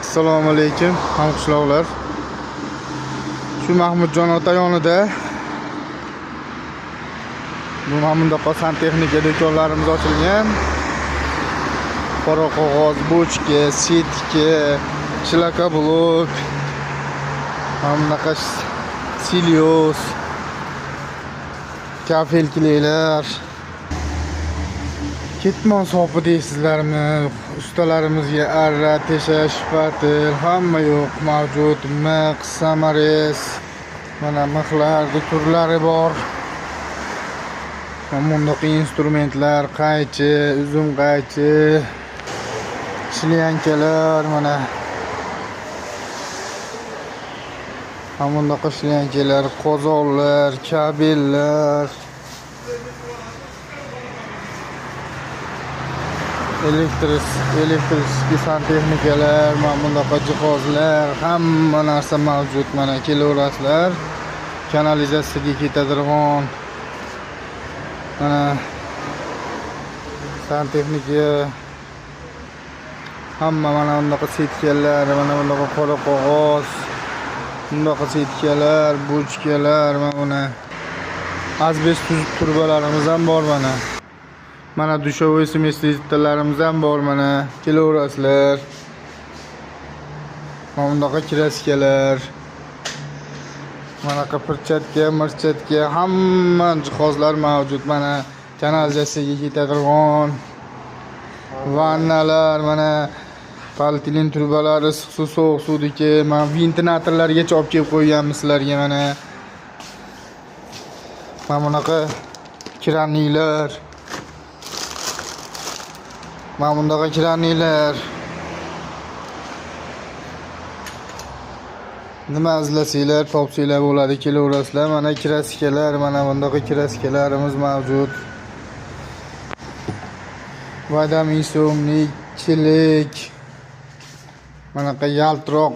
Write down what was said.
Assalomu alaykum hamqishloqlar. Shu Mahmudjon ota yonida bu Mamundaqo santexnika do'konlarimiz ochilgan. Qora qog'oz, bochka, setka, shlaka blok, hamnaqa silios, kafelkilar, ketmon sopi deysizlarmi? Ustalarimizga arra, tesha, shpatel hamma yo'q, mavjud. Mix, samarez, mana mixlarning turlari bor. Bundoq instrumentlar, qaychi, uzum qaychi, shlyankalar, mana bundoq shlyankalar, qozonlar, kabellar, elektrik santexnikalar, mana bunaqa jihozlar, hamma narsa mavjud. Mana kelaverasizlar. Kanalizatsiyaga ketadigan mana santexnika, hamma mana bunaqa setkalar, mana bunaqa qora qog'oz, bunaqa setkalar, bochkalar, mana asbest turbalarimiz ham bor. Mana dushovoy smesителlarimiz ham bor. Mana kelaverasizlar. Mana bunaqa kraskalar, mana perchatka, mirchatka, hamma jihozlar mavjud. Mana kanalizatsiyaga ketadigan vannalar, mana polietilen trubalari, issiq suv, sovuq suvniki, mana ventilyatorlargacha olib kelib qo'yganmiz sizlarga. Mana bunaqa kraniylar, mana bunaqa kraniylar. Nima izlasanglar, topsanglar bo'ladi, kelaverasizlar. Mana kraskalar, mana bunaqa kraskalarimiz mavjud. Vadamin so'mlik, chilik, bunaqa yaltiroq